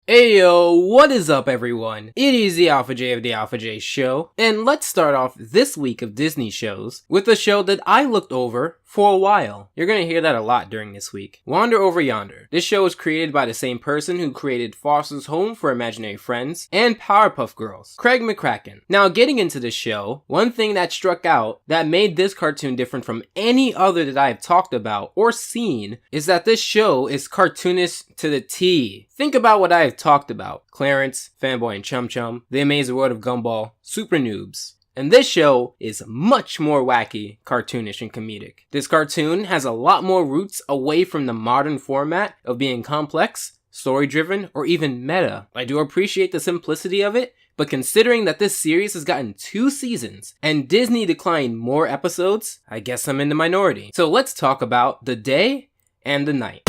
Ayo, what is up everyone? It is the Alpha J of the Alpha J Show, and let's start off this week of Disney shows with a show that I looked over for a while. You're gonna hear that a lot during this week. Wander Over Yonder. This show was created by the same person who created Foster's Home for Imaginary Friends and Powerpuff Girls, Craig McCracken. Now getting into this show, one thing that struck out that made this cartoon different from any other that I've talked about or seen is that this show is cartoonist to the T. Think about what I have talked about. Clarence, Fanboy and Chum Chum, The Amazing World of Gumball, Super Noobs. And this show is much more wacky, cartoonish, and comedic. This cartoon has a lot more roots away from the modern format of being complex, story-driven, or even meta. I do appreciate the simplicity of it, but considering that this series has gotten 2 seasons and Disney declined more episodes, I guess I'm in the minority. So let's talk about the day and the night.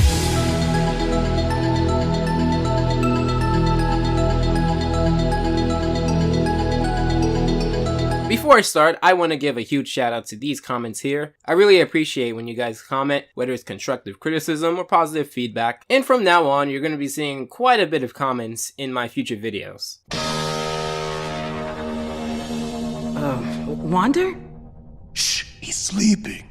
Before I start, I want to give a huge shout out to these comments here. I really appreciate when you guys comment, whether it's constructive criticism or positive feedback. And from now on, you're going to be seeing quite a bit of comments in my future videos. Wander? Shh, he's sleeping.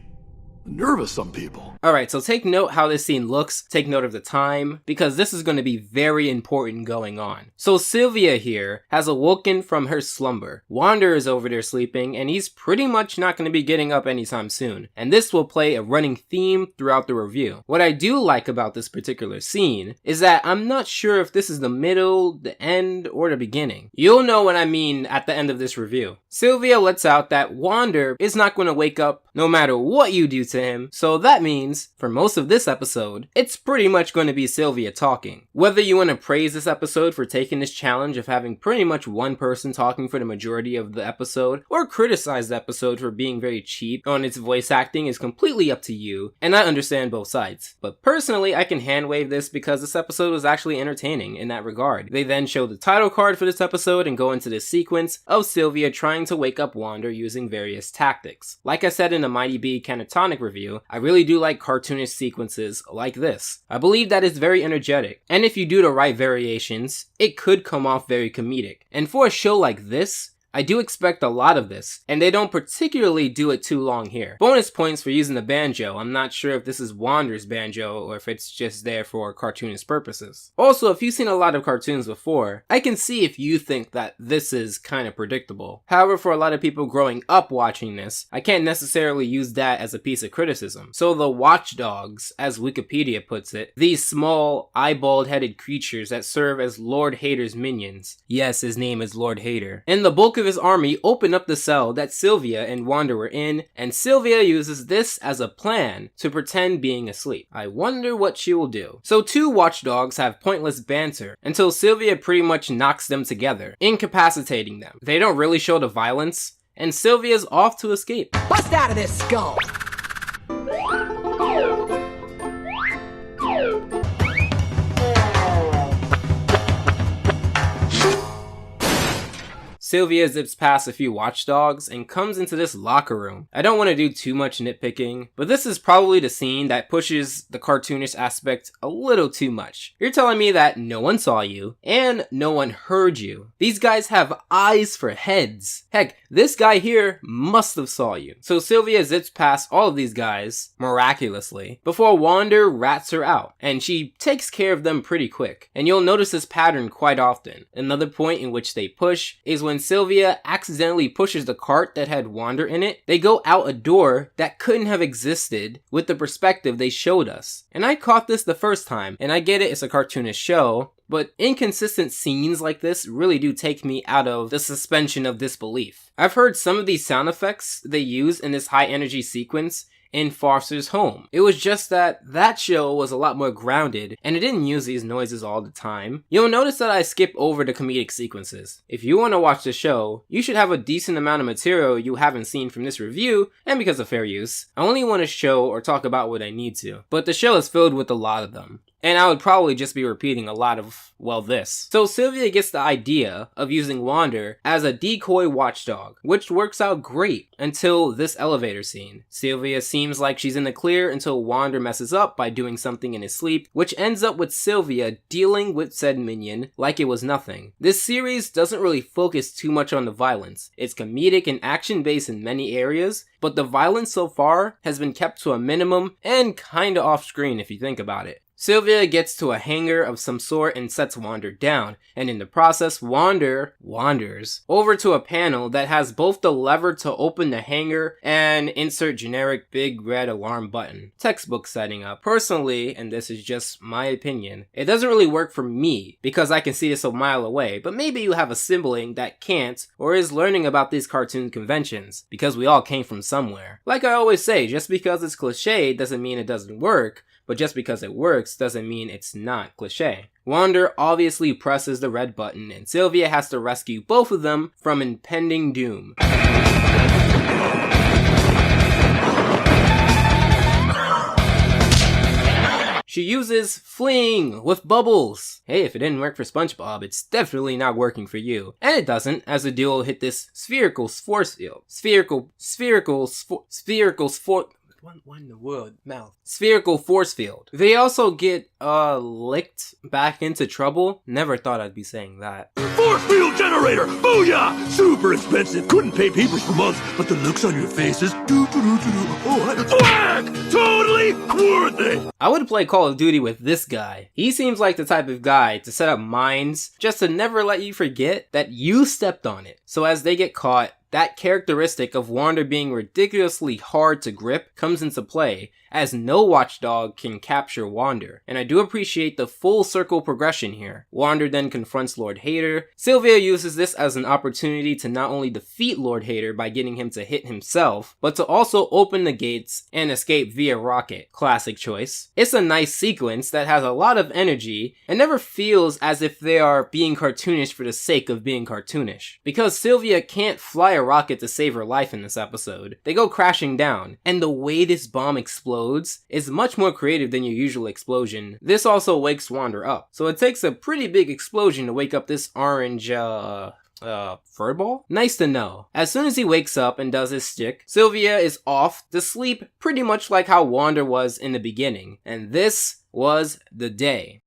Nervous, some people. Alright, so take note how this scene looks, take note of the time, because this is going to be very important going on. So Sylvia here has awoken from her slumber. Wander is over there sleeping, and he's pretty much not going to be getting up anytime soon. And this will play a running theme throughout the review. What I do like about this particular scene is that I'm not sure if this is the middle, the end, or the beginning. You'll know what I mean at the end of this review. Sylvia lets out that Wander is not going to wake up no matter what you do to him, so that means, for most of this episode, it's pretty much going to be Sylvia talking. Whether you want to praise this episode for taking this challenge of having pretty much one person talking for the majority of the episode, or criticize the episode for being very cheap on its voice acting is completely up to you, and I understand both sides. But personally, I can handwave this because this episode was actually entertaining in that regard. They then show the title card for this episode and go into this sequence of Sylvia trying to wake up Wander using various tactics. Like I said in the Mighty B Canatonic review, I really do like cartoonish sequences like this. I believe that it's very energetic, and if you do the right variations, it could come off very comedic. And for a show like this, I do expect a lot of this, and they don't particularly do it too long here. Bonus points for using the banjo. I'm not sure if this is Wander's banjo or if it's just there for cartoonist purposes. Also, if you've seen a lot of cartoons before, I can see if you think that this is kind of predictable. However, for a lot of people growing up watching this, I can't necessarily use that as a piece of criticism. So the Watchdogs, as Wikipedia puts it, these small, eyeball-headed creatures that serve as Lord Hater's minions. Yes, his name is Lord Hater. In the bulk of his army open up the cell that Sylvia and Wander were in, and Sylvia uses this as a plan to pretend being asleep. I wonder what she will do. So 2 watchdogs have pointless banter until Sylvia pretty much knocks them together, incapacitating them. They don't really show the violence, and Sylvia's off to escape. Bust out of this skull! Sylvia zips past a few watchdogs and comes into this locker room. I don't want to do too much nitpicking, but this is probably the scene that pushes the cartoonish aspect a little too much. You're telling me that no one saw you, and no one heard you. These guys have eyes for heads. Heck, this guy here must have saw you. So Sylvia zips past all of these guys, miraculously, before Wander rats her out, and she takes care of them pretty quick. And you'll notice this pattern quite often. Another point in which they push is when Sylvia accidentally pushes the cart that had Wander in it. They go out a door that couldn't have existed with the perspective they showed us. And I caught this the first time, and I get it, it's a cartoonish show, but inconsistent scenes like this really do take me out of the suspension of disbelief. I've heard some of these sound effects they use in this high energy sequence in Foster's Home. It was just that that show was a lot more grounded and it didn't use these noises all the time. You'll notice that I skip over the comedic sequences. If you want to watch the show, you should have a decent amount of material you haven't seen from this review, and because of fair use, I only want to show or talk about what I need to. But the show is filled with a lot of them. And I would probably just be repeating a lot of, well, this. So Sylvia gets the idea of using Wander as a decoy watchdog, which works out great until this elevator scene. Sylvia seems like she's in the clear until Wander messes up by doing something in his sleep, which ends up with Sylvia dealing with said minion like it was nothing. This series doesn't really focus too much on the violence. It's comedic and action-based in many areas, but the violence so far has been kept to a minimum and kinda off-screen if you think about it. Sylvia gets to a hangar of some sort and sets Wander down, and in the process, Wander wanders over to a panel that has both the lever to open the hangar and insert generic big red alarm button. Textbook setting up. Personally, and this is just my opinion, it doesn't really work for me because I can see this a mile away, but maybe you have a sibling that can't or is learning about these cartoon conventions, because we all came from somewhere. Like I always say, just because it's cliche doesn't mean it doesn't work, but just because it works doesn't mean it's not cliche. Wander obviously presses the red button and Sylvia has to rescue both of them from impending doom. She uses fling with bubbles. Hey, if it didn't work for SpongeBob, it's definitely not working for you. And it doesn't, as the duo hit this spherical force field. What in the world? Mouth. Spherical force field. They also get, licked back into trouble. Never thought I'd be saying that. Force field generator! Booyah! Super expensive. Couldn't pay people for months, but the looks on your faces. Whack! Totally worth it! I would play Call of Duty with this guy. He seems like the type of guy to set up mines just to never let you forget that you stepped on it. So as they get caught, that characteristic of Wander being ridiculously hard to grip comes into play, as no watchdog can capture Wander. And I do appreciate the full circle progression here. Wander then confronts Lord Hater. Sylvia uses this as an opportunity to not only defeat Lord Hater by getting him to hit himself, but to also open the gates and escape via rocket. Classic choice. It's a nice sequence that has a lot of energy and never feels as if they are being cartoonish for the sake of being cartoonish. Because Sylvia can't fly a rocket to save her life in this episode. They go crashing down, and the way this bomb explodes is much more creative than your usual explosion. This also wakes Wander up, so it takes a pretty big explosion to wake up this orange, furball? Nice to know. As soon as he wakes up and does his stick, Sylvia is off to sleep pretty much like how Wander was in the beginning, and this was the day.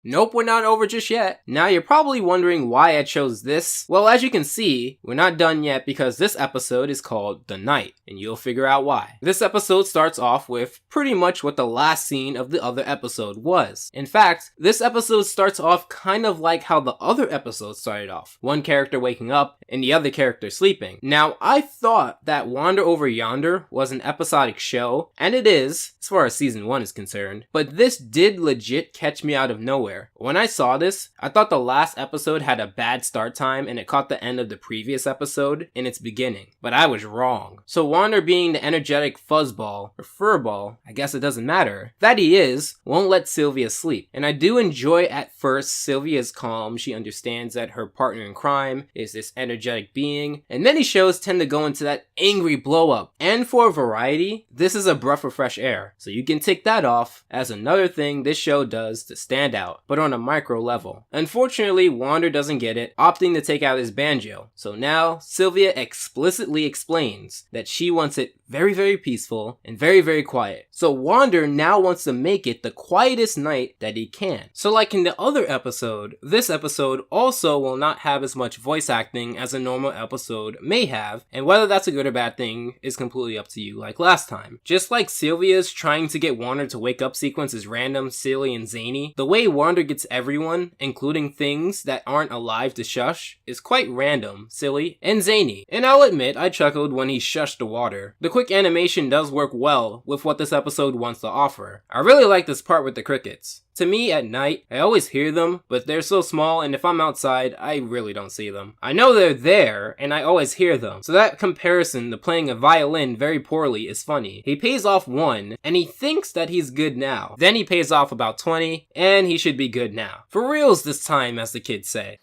Nope, we're not over just yet. Now you're probably wondering why I chose this. Well, as you can see, we're not done yet because this episode is called The Night, and you'll figure out why. This episode starts off with pretty much what the last scene of the other episode was. In fact, this episode starts off kind of like how the other episode started off. One character waking up and the other character sleeping. Now, I thought that Wander Over Yonder was an episodic show, and it is, as far as season 1 is concerned, but this did legit catch me out of nowhere. When I saw this, I thought the last episode had a bad start time and it caught the end of the previous episode in its beginning, but I was wrong. So Wander, being the energetic fuzzball, or furball, I guess it doesn't matter, that he is, won't let Sylvia sleep. And I do enjoy at first Sylvia's calm. She understands that her partner in crime is this energetic being, and many shows tend to go into that angry blow up. And for variety, this is a breath of fresh air, so you can tick that off as another thing this show does to stand out, but on a micro level. Unfortunately, Wander doesn't get it, opting to take out his banjo. So now, Sylvia explicitly explains that she wants it very, very peaceful and very, very quiet. So Wander now wants to make it the quietest night that he can. So like in the other episode, this episode also will not have as much voice acting as a normal episode may have, and whether that's a good or bad thing is completely up to you like last time. Just like Sylvia's trying to get Wander to wake up sequence is random, silly, and zany, the way Wander gets everyone, including things that aren't alive, to shush is quite random, silly, and zany. And I'll admit, I chuckled when he shushed the water. The quick animation does work well with what this episode wants to offer. I really like this part with the crickets. To me, at night, I always hear them, but they're so small, and if I'm outside, I really don't see them. I know they're there, and I always hear them. So that comparison to playing a violin very poorly is funny. He pays off 1, and he thinks that he's good now. Then he pays off about 20, and he should be good now. For reals this time, as the kids say.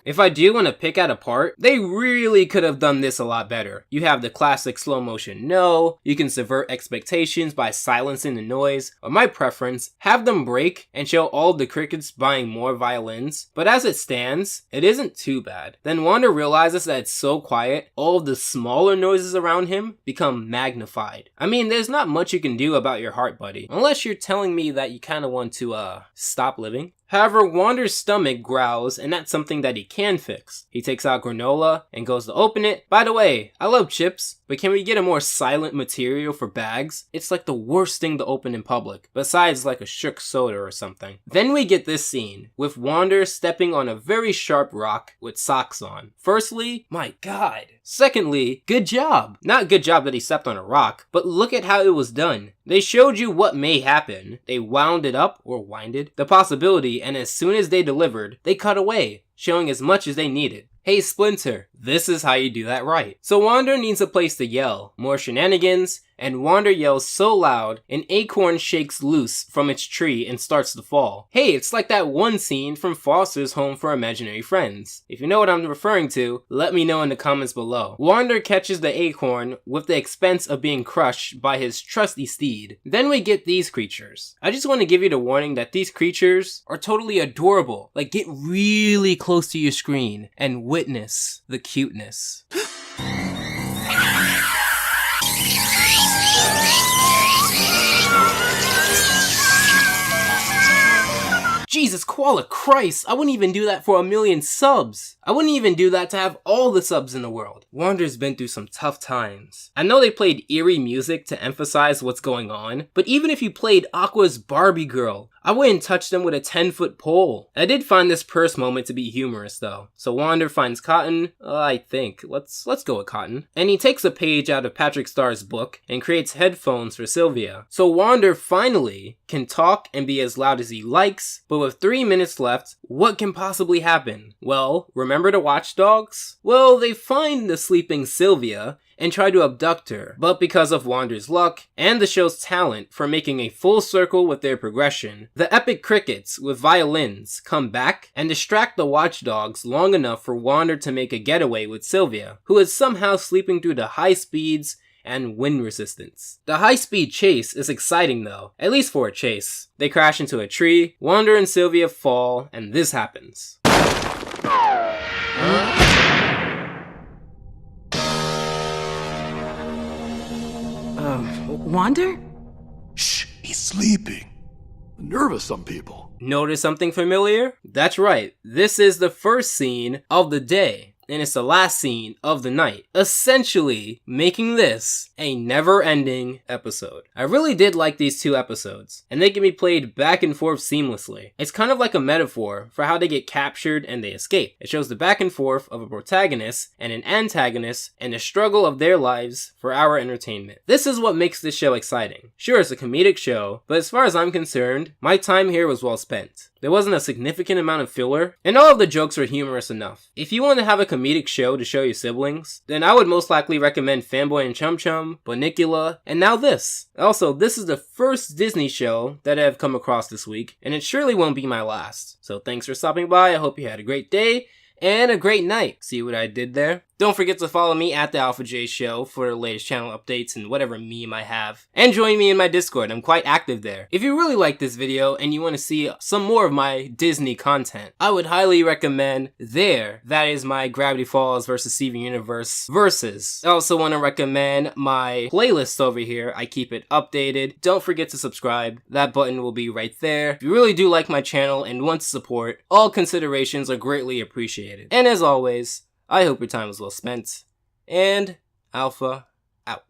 If I do want to pick out a part, they really could have done this a lot better. You have the classic slow motion no, you can subvert expectations by silencing the noise, or my preference, have them break and show all the crickets buying more violins. But as it stands, it isn't too bad. Then Wander realizes that it's so quiet, all of the smaller noises around him become magnified. I mean, there's not much you can do about your heart, buddy, unless you're telling me that you kind of want to, stop living. However, Wander's stomach growls, and that's something that he can fix. He takes out granola and goes to open it. By the way, I love chips, but can we get a more silent material for bags? It's like the worst thing to open in public, besides like a shook soda or something. Then we get this scene, with Wander stepping on a very sharp rock with socks on. Firstly, my god. Secondly, good job. Not good job that he stepped on a rock, but look at how it was done. They showed you what may happen. They wound it up, or winded, the possibility, and as soon as they delivered, they cut away, showing as much as they needed. Hey Splinter, this is how you do that right. So Wander needs a place to yell, more shenanigans, and Wander yells so loud, an acorn shakes loose from its tree and starts to fall. Hey, it's like that one scene from Foster's Home for Imaginary Friends. If you know what I'm referring to, let me know in the comments below. Wander catches the acorn with the expense of being crushed by his trusty steed. Then we get these creatures. I just want to give you the warning that these creatures are totally adorable. Like, get really close to your screen and witness the cuteness. Jesus koala Christ, I wouldn't even do that for 1,000,000 subs. I wouldn't even do that to have all the subs in the world. Wander's been through some tough times. I know they played eerie music to emphasize what's going on, but even if you played Aqua's Barbie Girl, I wouldn't touch them with a 10-foot pole. I did find this purse moment to be humorous though. So Wander finds Cotton, I think. Let's go with Cotton. And he takes a page out of Patrick Starr's book and creates headphones for Sylvia. So Wander finally can talk and be as loud as he likes, but with 3 minutes left, what can possibly happen? Well, remember the Watchdogs? Well, they find the sleeping Sylvia and try to abduct her, but because of Wander's luck and the show's talent for making a full circle with their progression, the epic crickets with violins come back and distract the Watchdogs long enough for Wander to make a getaway with Sylvia, who is somehow sleeping through the high speeds and wind resistance. The high-speed chase is exciting though, at least for a chase. They crash into a tree, Wander and Sylvia fall, and this happens. Wander? Shh, he's sleeping. Nervous, some people. Notice something familiar? That's right, this is the first scene of the day. And it's the last scene of the night, essentially making this a never-ending episode. I really did like these two episodes, and they can be played back and forth seamlessly. It's kind of like a metaphor for how they get captured and they escape. It shows the back and forth of a protagonist and an antagonist and the struggle of their lives for our entertainment. This is what makes this show exciting. Sure, it's a comedic show, but as far as I'm concerned, my time here was well spent. There wasn't a significant amount of filler, and all of the jokes were humorous enough. If you want to have a comedic show to show your siblings, then I would most likely recommend Fanboy and Chum Chum, Bonicula, and now this. Also, this is the first Disney show that I have come across this week, and it surely won't be my last. So thanks for stopping by, I hope you had a great day, and a great night. See what I did there? Don't forget to follow me at the Alpha J Show for the latest channel updates and whatever meme I have. And join me in my Discord, I'm quite active there. If you really like this video and you want to see some more of my Disney content, I would highly recommend there. That is my Gravity Falls versus Steven Universe versus. I also want to recommend my playlist over here. I keep it updated. Don't forget to subscribe. That button will be right there. If you really do like my channel and want to support, all considerations are greatly appreciated. And as always, I hope your time was well spent, and Alpha out.